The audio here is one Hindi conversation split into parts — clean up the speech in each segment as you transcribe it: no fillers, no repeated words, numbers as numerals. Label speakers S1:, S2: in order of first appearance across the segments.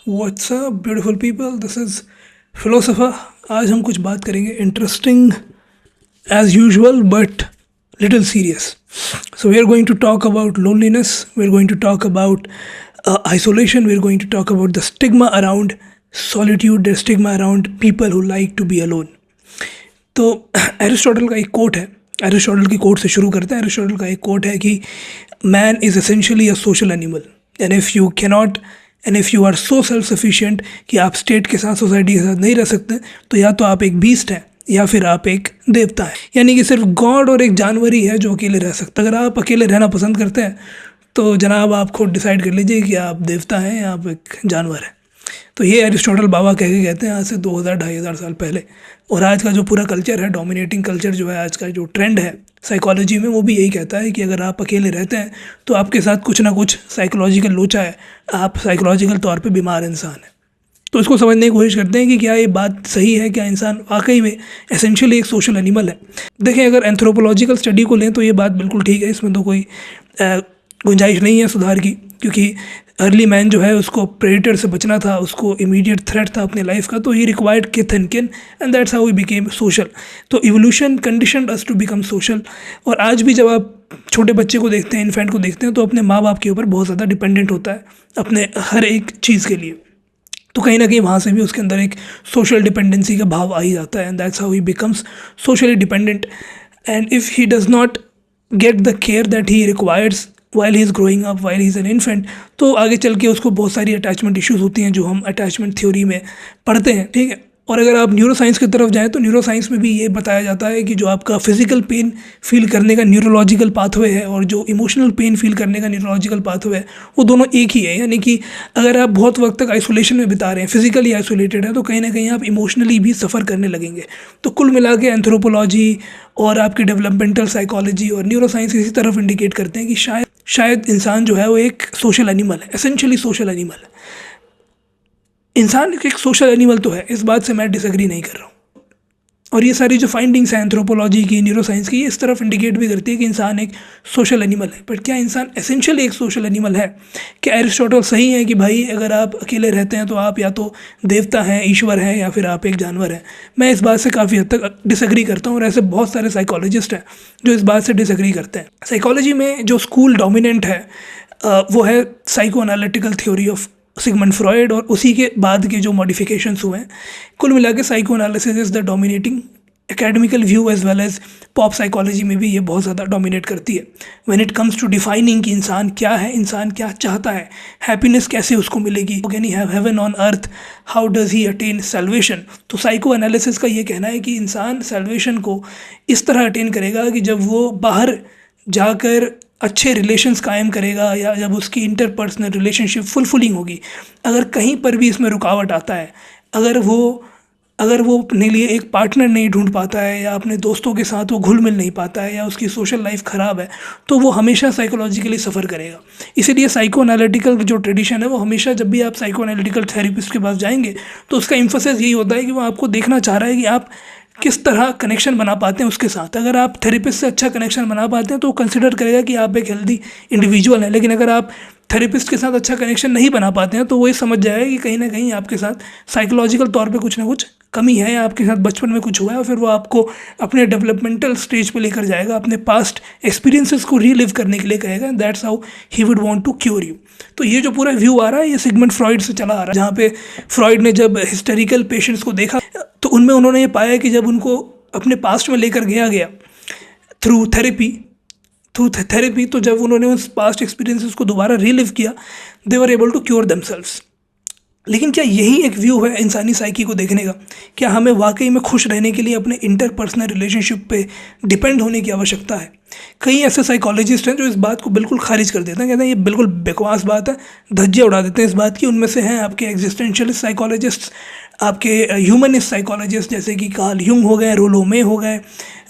S1: WhatsApp beautiful people, this is philosopher. आज हम कुछ बात करेंगे interesting as usual but little serious. So we are going to talk about loneliness, we are going to talk about isolation, we are going to talk about the stigma around solitude, the stigma around people who like to be alone. तो एरिस्टोटल का एक कोट है, एरिस्टोटल की कोट से शुरू करते हैं. एरिस्टोटल का एक कोट है कि man is essentially a social animal and if you cannot and if you are so self sufficient कि आप स्टेट के साथ, सोसाइटी के साथ नहीं रह सकते, तो या तो आप एक बीस्ट हैं या फिर आप एक देवता है. यानी कि सिर्फ गॉड और एक जानवर ही है जो अकेले रह सकता है. अगर आप अकेले रहना पसंद करते हैं तो जनाब आप खुद डिसाइड कर लीजिए कि आप देवता हैं या आप एक जानवर हैं. तो ये एरिस्टोटल बाबा कह के कहते हैं आज से 2000-2500 साल पहले. और आज का जो पूरा कल्चर है, डोमिनेटिंग कल्चर जो है, आज का जो ट्रेंड है साइकोलॉजी में, वो भी यही कहता है कि अगर आप अकेले रहते हैं तो आपके साथ कुछ ना कुछ साइकोलॉजिकल लोचा है, आप साइकोलॉजिकल तौर पे बीमार इंसान हैं. तो इसको समझने की कोशिश करते हैं कि क्या ये बात सही है, क्या इंसान वाकई में एसेंशियली एक सोशल एनिमल है. देखें, अगर एंथ्रोपोलॉजिकल स्टडी को लें तो ये बात बिल्कुल ठीक है, इसमें तो कोई गुंजाइश नहीं है सुधार की, क्योंकि अर्ली मैन जो है उसको प्रेडेटर से बचना था, उसको इमीडिएट थ्रेट था अपने लाइफ का, तो he required kith and kin and that's how he became social. तो evolution conditioned us to become social. और आज भी जब आप छोटे बच्चे को देखते हैं, इन्फेंट को देखते हैं, तो अपने माँ बाप के ऊपर बहुत ज़्यादा डिपेंडेंट होता है अपने हर एक चीज़ के लिए. तो कहीं ना कहीं वहाँ से भी उसके अंदर एक सोशल डिपेंडेंसी का भाव आ ही जाता है and that's how he becomes socially dependent. And if he does not get the care that he requires while he is growing up, while he is an infant, तो आगे चल के उसको बहुत सारी अटैचमेंट इश्यूज़ होती हैं जो हम अटैचमेंट थ्योरी में पढ़ते हैं. ठीक है. और अगर आप न्यूरो साइंस की तरफ जाएँ तो न्यूरो साइंस में भी ये बताया जाता है कि जो आपका फिजिकल पेन फील करने का न्यूरोलॉजिकल पाथवे है और जो इमोशनल पेन फील करने का न्यूरोलॉजिकल पाथवे है, वो दोनों एक ही है. यानी कि अगर आप बहुत वक्त तक आइसोलेशन में बिता रहे हैं, फिजिकली आइसोलेटेड है, तो कहीं ना कहीं आप इमोशनली भी सफ़र करने लगेंगे. तो कुल मिला के एंथ्रोपोलॉजी और आपकी डेवलपमेंटल साइकोलॉजी और न्यूरो साइंस इसी तरफ इंडिकेट करते हैं कि शायद इंसान जो है वो एक सोशल एनिमल है, एसेंशियली सोशल एनिमल है. इंसान एक सोशल एनिमल तो है, इस बात से मैं डिसएग्री नहीं कर रहा हूँ. और ये सारी जो फाइंडिंग्स हैं एंथ्रोपोलॉजी की, न्यूरो साइंस की, ये इस तरफ इंडिकेट भी करती है कि इंसान एक सोशल एनिमल है. बट क्या इंसान एसेंशियली एक सोशल एनिमल है? क्या एरिस्टोटल सही है कि भाई अगर आप अकेले रहते हैं तो आप या तो देवता हैं, ईश्वर हैं, या फिर आप एक जानवर हैं? मैं इस बात से काफ़ी हद तक डिसएग्री करता हूँ और ऐसे बहुत सारे साइकोलॉजिस्ट हैं जो इस बात से डिसएग्री करते हैं. साइकोलॉजी में जो स्कूल डोमिनेंट है वो है psycho analytical theory of Sigmund Freud, और उसी के बाद के जो मॉडिफिकेशंस हुए हैं. कुल मिला के psycho analysis is the dominating academical view as well as pop psychology में भी ये बहुत ज़्यादा डोमिनेट करती है when it comes to defining कि इंसान क्या है, इंसान क्या चाहता है, हैप्पीनेस कैसे उसको मिलेगी, can he have heaven on earth, how does he attain salvation. तो साइको एनालिसिस का ये कहना है कि इंसान सेल्वेशन को इस तरह अटेन करेगा कि जब वो बाहर जाकर अच्छे रिलेशंस कायम करेगा, या जब उसकी इंटरपर्सनल रिलेशनशिप फुलफिलिंग होगी. अगर कहीं पर भी इसमें रुकावट आता है, अगर वो अपने लिए एक पार्टनर नहीं ढूंढ पाता है, या अपने दोस्तों के साथ वो घुल मिल नहीं पाता है, या उसकी सोशल लाइफ ख़राब है, तो वो हमेशा साइकोलॉजिकली सफ़र करेगा. इसीलिए साइको एनालिटिकल जो ट्रेडिशन है, वो हमेशा जब भी आप साइको एनालिटिकल थेरेपिस्ट के पास जाएंगे तो उसका एम्फोसिस यही होता है कि वो आपको देखना चाह रहा है कि आप किस तरह कनेक्शन बना पाते हैं उसके साथ. अगर आप थेरेपिस्ट से अच्छा कनेक्शन बना पाते हैं तो वो कंसिडर करेगा कि आप एक हेल्दी इंडिविजुअल हैं. लेकिन अगर आप थेरेपिस्ट के साथ अच्छा कनेक्शन नहीं बना पाते हैं तो वो ये समझ जाएगा कि कहीं ना कहीं आपके साथ साइकोलॉजिकल तौर पे कुछ ना कुछ कमी है, या आपके साथ बचपन में कुछ हुआ है, और फिर वो आपको अपने डेवलपमेंटल स्टेज पे लेकर जाएगा, अपने पास्ट एक्सपीरियंसेस को रीलिव करने के लिए कहेगा. That's how he would want to cure you. तो ये जो पूरा व्यू आ रहा है, ये सिगमंड फ्रॉइड से चला आ रहा है, जहाँ पे फ्रॉइड ने जब हिस्टेरिकल पेशेंट्स को देखा तो उनमें उन्होंने ये पाया कि जब उनको अपने पास्ट में लेकर गया थ्रू थेरेपी, तो जब उन्होंने उस पास्ट एक्सपीरियंसेस को दोबारा रीलिव किया, they were able to cure themselves. लेकिन क्या यही एक व्यू है इंसानी साइकी को देखने का? क्या हमें वाकई में खुश रहने के लिए अपने इंटरपर्सनल रिलेशनशिप पे डिपेंड होने की आवश्यकता है? कई ऐसे साइकोलॉजिस्ट हैं जो इस बात को बिल्कुल खारिज कर देते हैं, कहते हैं ये बिल्कुल बकवास बात है, धज्जियाँ उड़ा देते हैं इस बात की. उनमें से हैं आपके एग्जिस्टेंशियलिस्ट साइकोलॉजिस्ट, आपके ह्यूमनिस्ट साइकोलॉजिस्ट जैसे कि कार्ल यूंग हो गए, रोलो मे हो गए,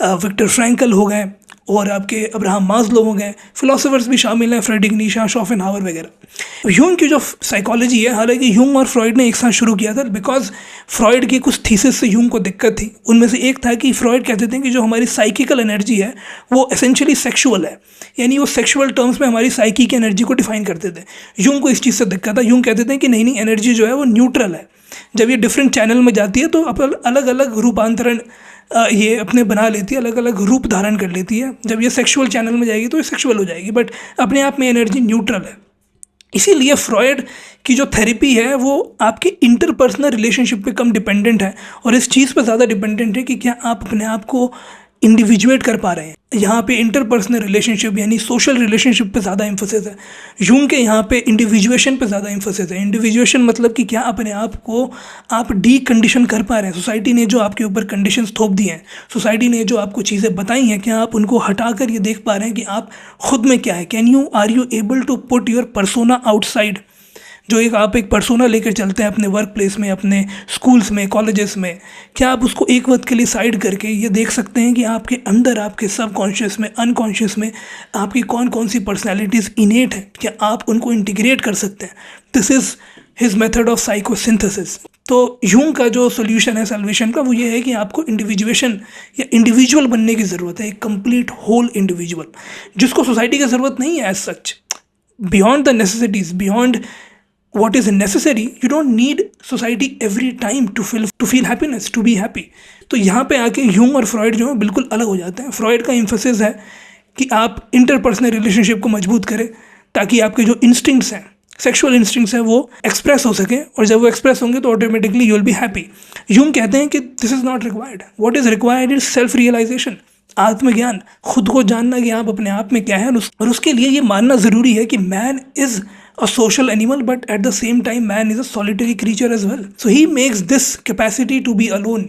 S1: विक्टर फ्रैंकल हो गए, और आपके अब्राहम मास्लो हो गए, फिलोसोफर्स भी शामिल हैं, फ्रेडरिक नीशा, शोपेनहावर वगैरह। यूंग की जो साइकोलॉजी है, हालांकि यूंग और फ्रॉइड ने एक साथ शुरू किया था, बिकॉज फ्रॉइड की कुछ थीसिस से यूंग को दिक्कत थी। उनमें से एक था कि फ्रॉइड कहते थे कि जो हमारी साइकिकल एनर्जी है वो एसेंशियली सेक्शुअल है, यानी वो सेक्शुअल टर्म्स में हमारी साइकी की एनर्जी को डिफाइन करते थे। यूंग को इस चीज़ से दिक्कत था। यूंग कहते थे कि नहीं नहीं, एनर्जी जो है वो न्यूट्रल है, जब ये डिफरेंट चैनल में जाती है तो अलग अलग रूपांतरण ये अपने बना लेती है, अलग अलग रूप धारण कर लेती है। जब ये सेक्सुअल चैनल में जाएगी तो ये सेक्सुअल हो जाएगी, बट अपने आप में एनर्जी न्यूट्रल है। इसीलिए फ्रॉइड की जो थेरेपी है वो आपके इंटरपर्सनल रिलेशनशिप पे कम डिपेंडेंट है और इस चीज़ पे ज़्यादा डिपेंडेंट है कि क्या आप अपने आप को इंडिविजुएट कर पा रहे हैं। यहाँ पे इंटरपर्सनल रिलेशनशिप यानी सोशल रिलेशनशिप पे ज़्यादा एम्फोसिस है। यूंग के यहाँ पे इंडिविजुएशन पे ज़्यादा एम्फोसिस है। इंडिविजुएशन मतलब कि क्या अपने आप को आप डी कंडीशन कर पा रहे हैं। सोसाइटी ने जो आपके ऊपर कंडीशंस थोप दी हैं, सोसाइटी ने जो आपको चीज़ें बताई हैं, क्या आप उनको हटाकर ये देख पा रहे हैं कि आप खुद में क्या है। Are you able to put your persona outside, जो आप एक पर्सोना लेकर चलते हैं अपने वर्क प्लेस में, अपने स्कूल्स में, कॉलेजेस में, क्या आप उसको एक वक्त के लिए साइड करके ये देख सकते हैं कि आपके अंदर, आपके सबकॉन्शियस में, अनकॉन्शियस में आपकी कौन कौन सी पर्सनैलिटीज़ इनेट हैं, क्या आप उनको इंटीग्रेट कर सकते हैं। This is his method of psychosynthesis. तो यूंग का जो सोल्यूशन है सल्वेशन का वो ये है कि आपको इंडिविजुएशन या इंडिविजुअल बनने की ज़रूरत है, एक कंप्लीट होल इंडिविजुअल, जिसको सोसाइटी की ज़रूरत नहीं है as such. Beyond the necessities, beyond what is necessary, you don't need society every time to feel happiness, to be happy। तो यहाँ पे आके यूंग और फ्रॉइड जो है बिल्कुल अलग हो जाते हैं। फ्रॉइड का एम्फोसिस है कि आप इंटरपर्सनल रिलेशनशिप को मजबूत करें ताकि आपके जो इंस्टिंक्ट्स हैं, सेक्सुअल इंस्टिंक्ट्स हैं, वो एक्सप्रेस हो सकें, और जब वो एक्सप्रेस होंगे तो automatically you will be happy. Jung कहते हैं कि this is not required, what is required is self realization, आत्मज्ञान, खुद को जानना कि आप अपने आप में क्या है। और उसके लिए ये मानना ज़रूरी है कि man is a social animal, but at the same time man is a solitary creature as well. So he makes this capacity to be alone,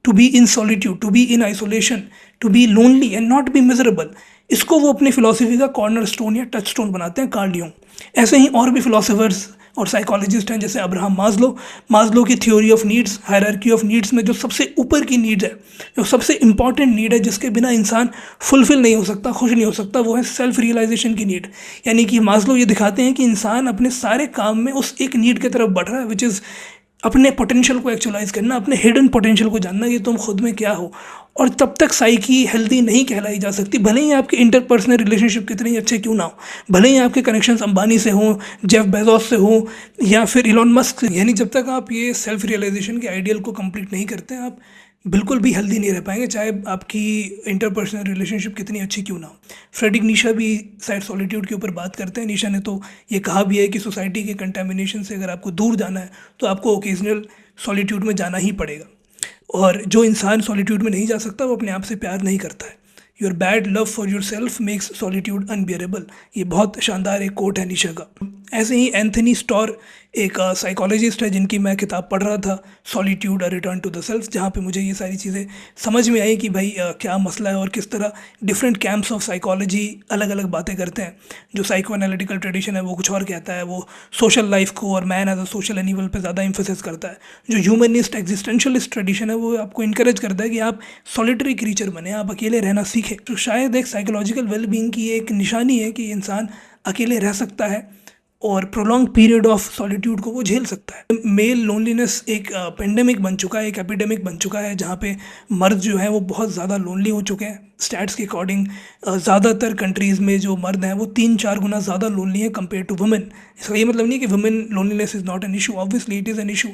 S1: to be in solitude, to be in isolation, to be lonely and not be miserable, इसको वो अपनी फिलॉसफी का कॉर्नर स्टोन या टच स्टोन बनाते हैं, कार्ल यूंग। ऐसे ही और भी फिलोसोफर्स और साइकोलॉजिस्ट हैं, जैसे अब्राहम मास्लो की theory of needs, hierarchy of needs में जो सबसे ऊपर की नीड है, जो सबसे इंपॉर्टेंट नीड है, जिसके बिना इंसान फुलफिल नहीं हो सकता, खुश नहीं हो सकता, वो है सेल्फ रियलाइजेशन की नीड। यानी कि मास्लो ये दिखाते हैं कि इंसान अपने सारे काम में उस एक नीड की तरफ बढ़ रहा है, विच इज़ अपने पोटेंशियल को एक्चुअलाइज करना, अपने हिडन पोटेंशियल को जानना कि तुम खुद में क्या हो। और तब तक साइकी हेल्दी नहीं कहलाई जा सकती, भले ही आपके इंटरपर्सनल रिलेशनशिप कितने ही अच्छे क्यों ना हो, भले ही आपके कनेक्शंस अंबानी से हों, जेफ बेजोस से हों, या फिर इलॉन मस्क से। यानी जब तक आप ये सेल्फ रियलाइजेशन के आइडियल को कंप्लीट नहीं करते, आप बिल्कुल भी हेल्दी नहीं रह पाएंगे, चाहे आपकी इंटरपर्सनल रिलेशनशिप कितनी अच्छी क्यों ना हो। फ्रेडरिक नीशा भी शायद सॉलिट्यूड के ऊपर बात करते हैं। नीशा ने तो ये कहा भी है कि सोसाइटी के कंटेमिनेशन से अगर आपको दूर जाना है तो आपको ओकेजनल सॉलिट्यूड में जाना ही पड़ेगा, और जो इंसान सॉलिट्यूड में नहीं जा सकता वो अपने आप से प्यार नहीं करता है। Your bad love for yourself makes solitude unbearable, ये बहुत शानदार एक कोट है नीशा का। ऐसे ही एंथनी स्टोर एक साइकोलॉजिस्ट है जिनकी मैं किताब पढ़ रहा था, solitude a return to the self, जहाँ पे मुझे ये सारी चीज़ें समझ में आई कि भाई क्या मसला है और किस तरह डिफरेंट कैंप्स ऑफ साइकोलॉजी अलग अलग बातें करते हैं। जो साइको एनालिटिकल ट्रेडिशन है वो कुछ और कहता है, वो सोशल लाइफ को और man as a social animal पे ज़्यादा एम्फोसिस करता है। जो ह्यूमनिस्ट एग्जिस्टेंशियलिस्ट ट्रेडिशन है वो आपको इनकरेज करता है कि आप सॉलिटरी क्रीचर बने, आप अकेले रहना सीखें। तो शायद एक साइकोलॉजिकल वेलबींग की एक निशानी है कि इंसान अकेले रह सकता है और प्रोलॉन्ग पीरियड ऑफ सॉलिट्यूड को वो झेल सकता है। मेल लोनलीनेस एक पेंडेमिक बन चुका है, एक एपिडेमिक बन चुका है, जहाँ पे मर्द जो है वो बहुत ज़्यादा लोनली हो चुके हैं। स्टैट्स के अकॉर्डिंग ज़्यादातर कंट्रीज़ में जो मर्द हैं वो 3-4 गुना ज़्यादा लोनली है कंपेयर टू वुमेन। इसका ये मतलब नहीं कि women loneliness is not an issue, obviously it is an issue,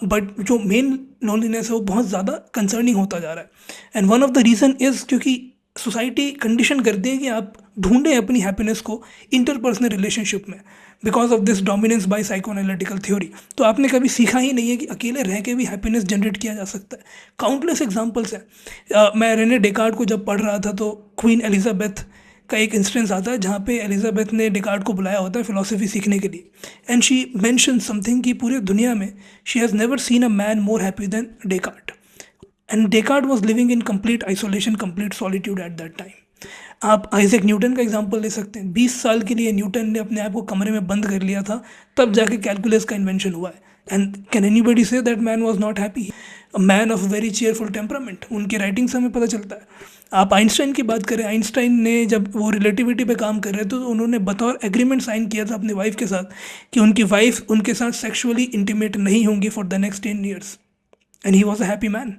S1: but जो मेन लोनलीनेस है वो बहुत ज़्यादा कंसर्निंग होता जा रहा है। And one of the reason is क्योंकि सोसाइटी कंडीशन करती है कि आप ढूंढें अपनी हैप्पीनेस को इंटरपर्सनल रिलेशनशिप में, because of this dominance by psychoanalytical theory. तो आपने कभी सीखा ही नहीं है कि अकेले रह के भी हैप्पीनेस जनरेट किया जा सकता है। काउंटलेस एग्जांपल्स हैं। मैं रेने डेकार्ड को जब पढ़ रहा था तो क्वीन एलिजाबेथ का एक इंस्टेंस आता है जहाँ पे एलिजाबेथ ने डेकार्ड को बुलाया होता है फिलोसफी सीखने के लिए, एंड शी मेंशन समथिंग कि पूरे दुनिया में she has never seen a man more happy than Descartes, and Descartes was living in complete isolation, complete solitude at that time. आप आइजैक न्यूटन का एग्जांपल ले सकते हैं। 20 साल के लिए न्यूटन ने अपने आप को कमरे में बंद कर लिया था, तब जाके कैलकुलस का इन्वेंशन हुआ है। And can anybody say that man was not happy, a man of very cheerful temperament. उनके राइटिंग से हमें पता चलता है। आप आइंस्टाइन की बात करें, आइंस्टाइन ने जब वो रिलेटिविटी पे काम कर रहे थे तो उन्होंने बतौर एग्रीमेंट साइन किया था अपनी वाइफ के साथ कि उनकी वाइफ उनके साथ सेक्सुअली इंटीमेट नहीं होंगी for the next 10 years, and he was a happy man.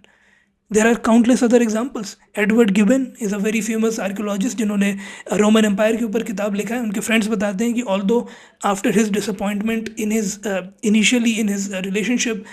S1: There are countless other examples. Edward Gibbon is a very famous archaeologist जिन्होंने रोमन एम्पायर के ऊपर किताब लिखा है. उनके फ्रेंड्स बताते हैं कि although after his disappointment in his initially in his relationship,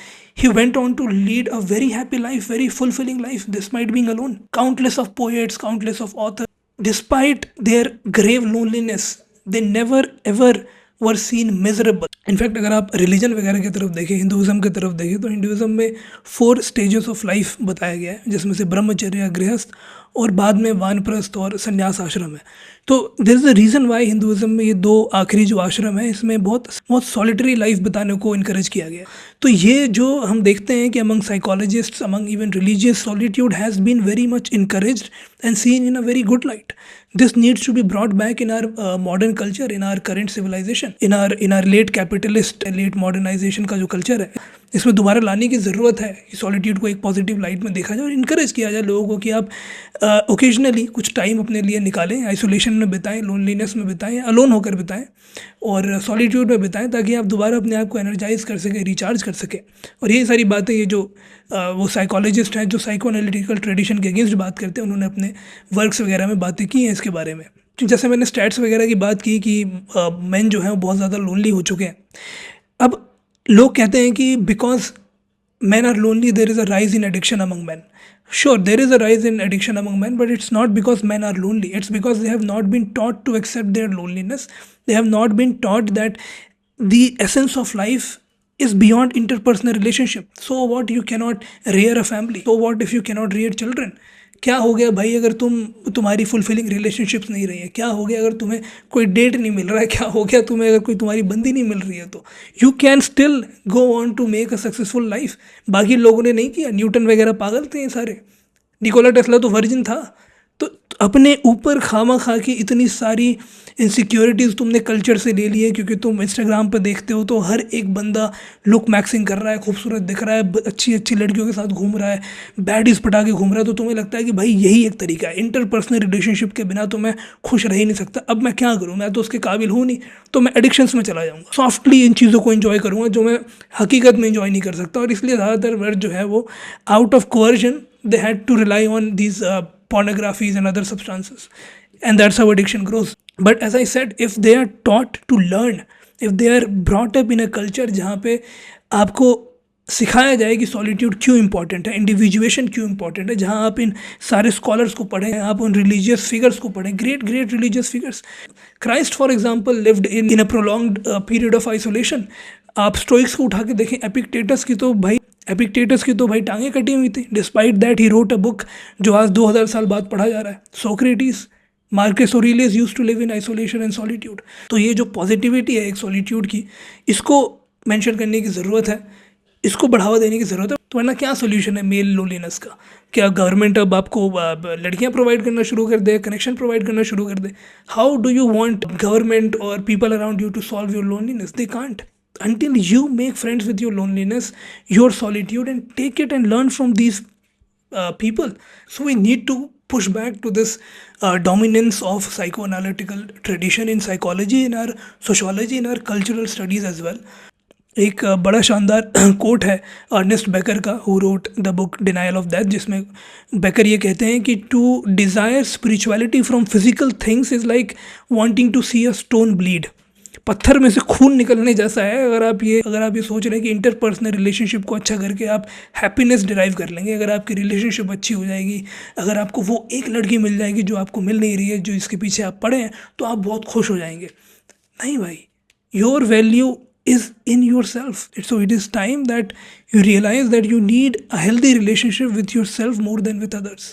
S1: he went on to lead a very happy life, very fulfilling life despite being alone. Countless of poets, countless of authors, despite their grave loneliness, they never ever were seen miserable. In fact अगर आप रिलीजन वगैरह की तरफ देखें, हिंदुज़म की तरफ देखें, तो हिंदुज़म में 4 स्टेजेस ऑफ लाइफ बताया गया है, जिसमें से ब्रह्मचर्य, गृहस्थ और बाद में वानप्रस्थ और संन्यास आश्रम है. तो there is a reason why Hinduism में ये 2 आखिरी जो आश्रम है इसमें बहुत बहुत सॉलिटरी लाइफ बताने को इनकरेज किया गया. तो ये जो हम देखते हैं कि among psychologists, among even religious, solitude has been very much encouraged and seen in a very good light. This needs to be brought back in our modern culture, in our current civilization, in our late capitalist, late modernization का जो culture है, इसमें दोबारा लाने की ज़रूरत है कि सॉलिट्यूड को एक पॉजिटिव लाइट में देखा जाए और इनकरेज किया जाए लोगों को कि आप ओकेजनली कुछ टाइम अपने लिए निकालें, आइसोलेशन में बिताएं, लोनलीनेस में बिताएं, अलोन होकर बिताएं और सॉलिट्यूड में बिताएं, ताकि आप दोबारा अपने आप को एनर्जाइज कर सकें, रिचार्ज कर सकें. और ये सारी बातें ये जो वो साइकोलॉजिस्ट हैं जो साइको एनालिटिकल ट्रेडिशन के अगेंस्ट बात करते हैं, उन्होंने अपने वर्क्स वगैरह में बातें की हैं इसके बारे में. जैसे मैंने स्टैट्स वगैरह की बात की कि मेन जो हैं वो बहुत ज़्यादा लोनली हो चुके हैं. अब लोग कहते हैं कि because men are lonely there is a rise in addiction among men. Sure, there is a rise in addiction among men, but it's not because men are lonely. It's because they have not been taught to accept their loneliness. They have not been taught that the essence of life is beyond interpersonal relationship. So what, you cannot rear a family? So what if you cannot rear children? क्या हो गया भाई अगर तुम्हारी फुलफिलिंग रिलेशनशिप्स नहीं रही है? क्या हो गया अगर तुम्हें कोई डेट नहीं मिल रहा है? क्या हो गया तुम्हें अगर कोई तुम्हारी बंदी नहीं मिल रही है? तो you can still go on to make a successful life. बाकी लोगों ने नहीं किया. न्यूटन वगैरह पागल थे ये सारे. निकोला टेस्ला तो वर्जिन था. तो अपने ऊपर खामा खा के इतनी सारी इनसिक्योरिटीज़ तुमने कल्चर से ले ली है, क्योंकि तुम इंस्टाग्राम पर देखते हो तो हर एक बंदा लुक मैक्सिंग कर रहा है, खूबसूरत दिख रहा है, अच्छी अच्छी लड़कियों के साथ घूम रहा है, बैडीज पटा के घूम रहा है. तो तुम्हें लगता है कि भाई यही एक तरीका है, इंटरपर्सनल रिलेशनशिप के बिना तो मैं खुश रह ही नहीं सकता. अब मैं क्या करूँ, मैं तो उसके काबिल हूँ नहीं, तो मैं एडिक्शंस में चला जाऊँगा, सॉफ्टली इन चीज़ों को इन्जॉय करूँगा जो मैं हकीकत में इन्जॉय नहीं कर सकता. और इसलिए ज़्यादातर वर्ड जो है वो out of coercion they had to rely on these pornographies and other substances, and that's how addiction grows. But as I said, if they are taught to learn, if they are brought up in a culture जहाँ पे आपको सिखाया जाए कि सॉलिट्यूड क्यों इंपॉर्टेंट है, इंडिविजुएशन क्यों इंपॉर्टेंट है, जहाँ आप इन सारे स्कॉलर्स को पढ़ें, आप उन रिलीजियस फिगर्स को पढ़ें, great religious figures. Christ for example lived in a prolonged period of isolation. आप स्टोइक्स को उठा के देखें, एपिक्टेटस की तो भाई टांगें कटी हुई थी. Despite that he wrote a book जो आज 2000 साल बाद पढ़ा जा रहा है. Socrates, Marcus Aurelius used to live in isolation and solitude. तो ये जो पॉजिटिविटी है एक सॉलिट्यूड की, इसको मेंशन करने की ज़रूरत है, इसको बढ़ावा देने की ज़रूरत है. तो वरना क्या सोल्यूशन है मेल लोनलीनेस का? क्या गवर्नमेंट अब आपको लड़कियां प्रोवाइड करना शुरू कर दे, कनेक्शन प्रोवाइड करना शुरू कर दे? How do you want government और people around you to solve your loneliness? They can't. Until you make friends with your loneliness, your solitude, and take it and learn from these people. So we need to push back to this dominance of psychoanalytical tradition in psychology, in our sociology, in our cultural studies as well. एक बड़ा शानदार कोट है अर्नेस्ट बेकर का, who wrote the book denial of death, जिसमें बेकर ये कहते हैं कि to desire spirituality from physical things is like wanting to see a stone bleed. पत्थर में से खून निकलने जैसा है. अगर आप ये सोच रहे हैं कि इंटरपर्सनल रिलेशनशिप को अच्छा करके आप हैप्पीनेस डिराइव कर लेंगे, अगर आपकी रिलेशनशिप अच्छी हो जाएगी, अगर आपको वो एक लड़की मिल जाएगी जो आपको मिल नहीं रही है, जो इसके पीछे आप पड़े हैं, तो आप बहुत खुश हो जाएंगे. नहीं भाई, your value is in yourself. So it is time that you realize that you need a healthy relationship with yourself more than with others.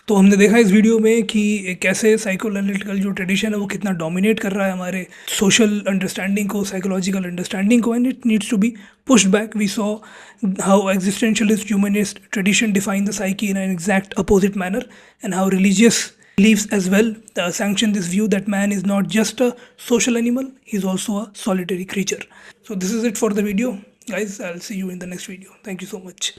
S1: तो हमने देखा इस वीडियो में कि कैसे साइकोएनालिटिकल जो ट्रेडिशन है वो कितना डोमिनेट कर रहा है हमारे सोशल अंडरस्टैंडिंग को, साइकोलॉजिकल अंडरस्टैंडिंग को, and it needs to be pushed back. We saw how existentialist humanist tradition define the psyche in an exact opposite manner, and how religious beliefs as well sanction this view that man is not just a social animal, he is also a solitary creature. So this is it for the video, guys. I'll see you in the next video. Thank you so much.